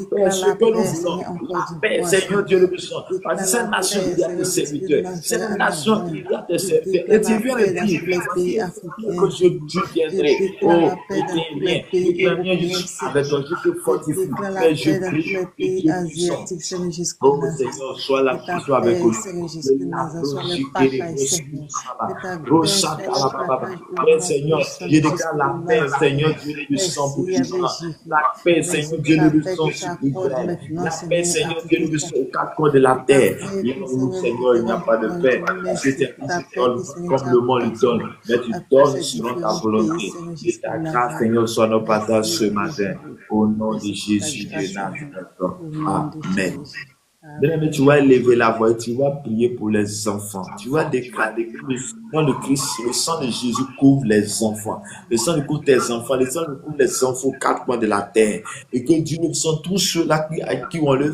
Père, ce que nous voulons, la paix, Seigneur, Dieu le sang. Parce que cette nation, il y a des serviteurs. C'est la à nation Amazon. qui doit te Je servir. déclare Et tu la viens paix de dans dire, tous les voici pays que africains. je Je viendrai. déclare Oh, la paix dans tous les viens. pays Éternel, je européens, suis avec toi, je te je fortifie. déclare la Père, je paix dans tous prie les que pays Dieu puissant. asiatiques, Seigneur Oh Jésus-Christ. Seigneur, sois là, Que ta sois avec paix, nous. Seigneur La Jésus-Christ, soit le partage, Seigneur. Que ta paix soit le partage au Père nom Seigneur, puissant je de déclare la paix, Jésus-Christ. Seigneur, Dieu du sang pour Merci avec Israël. Jésus. La paix, Seigneur, Merci Dieu pour ta du paix sang que tu sur accordes Israël. maintenant, La paix, Seigneur, à Seigneur, tout Dieu du instant. sang aux quatre coins de la Que ta terre. paix, Là que où, Seigneur, Seigneur, il n'y a Seigneur, pas de nous paix. disons Parce que tu merci as pour dit, ta tu paix que donnes Seigneur, comme tu le monde le apportes, donne. Seigneur, Mais tu à tous donnes ces selon ta différents pays, volonté. Seigneur Et ta grâce, Jésus-Christ. Seigneur, soit nos partages ce Merci pour matin. Jésus. Au nom de Merci pour ta Jésus de grâce, Seigneur. Nazareth. Au nom de Amen. Jésus. Bien-aimé, tu Amen. vas élever la voix et tu vas prier pour les enfants. Tu vas déclarer que le sang de Christ, le sang de Jésus couvre les enfants. Le sang couvre tes enfants. Le sang couvre les enfants aux quatre coins de la terre. Et que Dieu nous sont tous ceux-là à qui on veut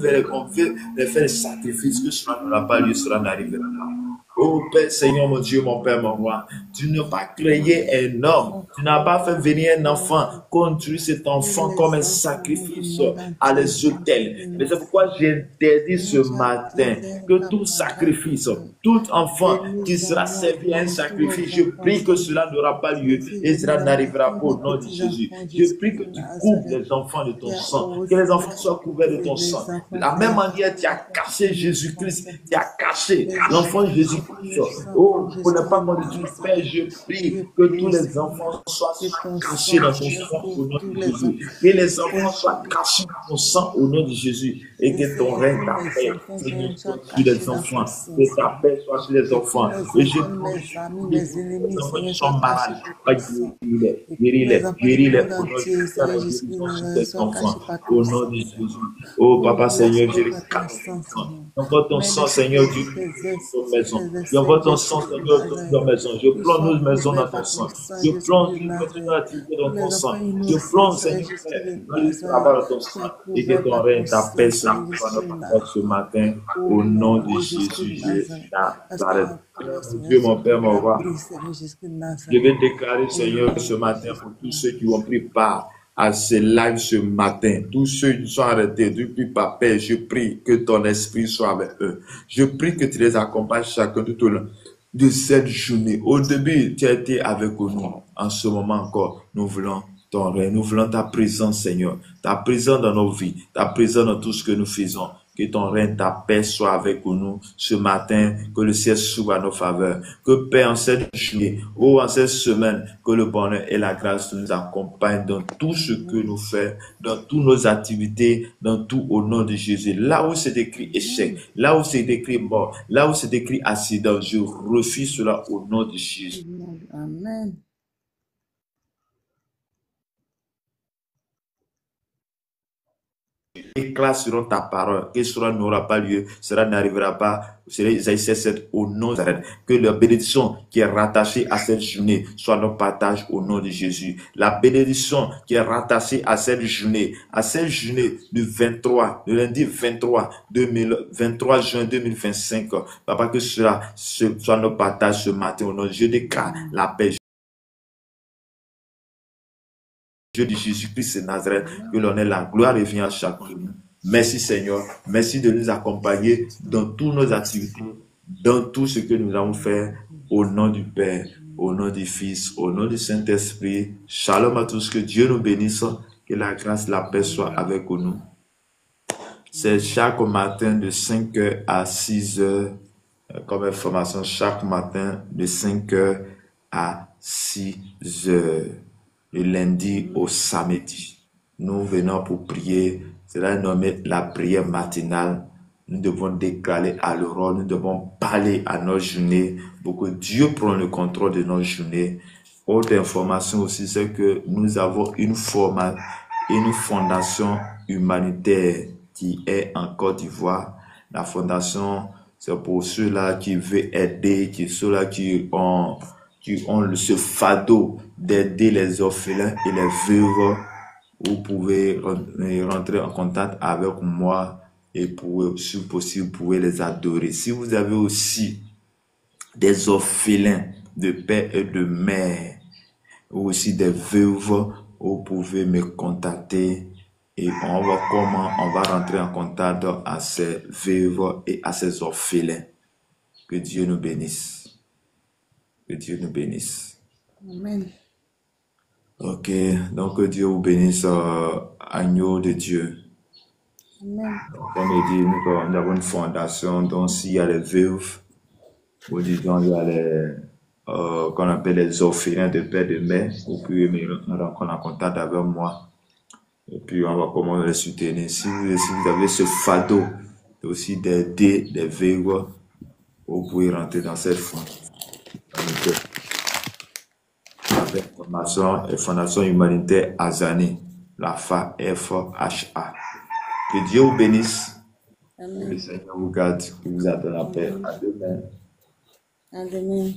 les faire des sacrifices, que cela n'aura pas lieu, cela n'arrivera pas. Oh Père Seigneur, mon Dieu, mon Père, mon roi, tu n'as pas créé un homme, tu n'as pas fait venir un enfant, construire cet enfant comme un sacrifice à les autels. Mais c'est pourquoi j'interdis ce matin que tout sacrifice, tout enfant qui sera servi à un sacrifice, je prie que cela n'aura pas lieu et cela n'arrivera pas au nom de Jésus. Je prie que tu couvres les enfants de ton sang, que les enfants soient couverts de ton sang. De la même manière, tu as caché Jésus-Christ, tu as caché l'enfant Jésus-Christ. Oh, pour ne pas qu'on dise, Père, je prie que tous les enfants soient cachés dans ton sang au nom de Jésus. Que les enfants soient cachés dans ton sang au nom de Jésus. Et que ton règne, ta paix, Seigneur, soit sur les enfants. Que ta paix soit sur les enfants. Et je prie que les enfants qui sont malades, guéris-les au nom de Jésus. Sur tes enfants au nom de Jésus. Oh, Papa Seigneur, je les envoie ton sang, Seigneur, Dieu, dans nos maisons. J'envoie ton sang, Seigneur, dans nos maisons. Je plonge nos maisons dans ton sang. Je plonge nos activités dans ton sang. Je plonge, Seigneur, dans le travail dans ton sang. Et que ton règne, ta paix, Seigneur, ce matin, au nom de Jésus de Nazareth. Dieu, mon Père, mon roi, je vais déclarer, Seigneur, ce matin, pour tous ceux qui ont pris part à ce live ce matin, tous ceux qui sont arrêtés depuis Papa, je prie que ton esprit soit avec eux. Je prie que tu les accompagnes chacun tout au long de cette journée. Au début, tu as été avec nous. En ce moment encore, nous voulons ton règne, nous voulons ta présence, Seigneur, ta présence dans nos vies, ta présence dans tout ce que nous faisons. Que ton règne, ta paix soit avec nous ce matin, que le ciel s'ouvre à nos faveurs, que Père, en cette journée, ou en cette semaine, que le bonheur et la grâce nous accompagnent dans tout ce que nous faisons, dans toutes nos activités, dans tout au nom de Jésus. Là où c'est écrit échec, là où c'est écrit mort, là où c'est écrit accident, je refuse cela au nom de Jésus. Amen. Éclat selon ta parole, que cela n'aura pas lieu, cela n'arrivera pas. C'est Isaïe 7 au nom de que la bénédiction qui est rattachée à cette journée soit notre partage au nom de Jésus. La bénédiction qui est rattachée à cette journée du 23, le lundi 23 juin 2025, Papa, que cela soit notre partage ce matin au nom de Jésus. Je déclare la paix. Dieu de Jésus-Christ de Nazareth, que l'on ait la gloire revient à chacun. Merci Seigneur, merci de nous accompagner dans toutes nos activités, dans tout ce que nous avons fait, au nom du Père, au nom du Fils, au nom du Saint-Esprit. Shalom à tous, que Dieu nous bénisse, que la grâce, la paix soit avec nous. C'est chaque matin de 5h à 6h, comme information, chaque matin de 5h à 6h. Le lundi au samedi, nous venons pour prier. Cela est nommé la prière matinale. Nous devons déclarer à l'aurore, nous devons parler à nos journées pour que Dieu prenne le contrôle de nos journées. Autre information aussi, c'est que nous avons une fondation humanitaire qui est en Côte d'Ivoire. La fondation, c'est pour ceux-là qui veulent aider, ceux-là qui ont ce fardeau d'aider les orphelins et les veuves. Vous pouvez rentrer en contact avec moi et si possible, vous pouvez les adorer. Si vous avez aussi des orphelins de père et de mère, ou aussi des veuves, vous pouvez me contacter et on va comment on va rentrer en contact à ces veuves et à ces orphelins. Que Dieu nous bénisse. Que Dieu nous bénisse. Amen. Ok, donc que Dieu vous bénisse, agneau de Dieu. Amen. Comme il dit, nous avons une fondation, donc s'il y a les veuves, ou disons, il y a les, qu'on appelle les orphelins de père et de mère, vous pouvez me rendre en contact avec moi. Et puis, on va comment les soutenir. Si vous avez ce fardeau, aussi d'aider des veuves, vous pouvez rentrer dans cette fondation. Avec Fondation Humanitaire Azani, la FHA. Que Dieu vous bénisse. Que le Amen. Seigneur vous garde, qu'il vous donne la paix. À demain. À demain.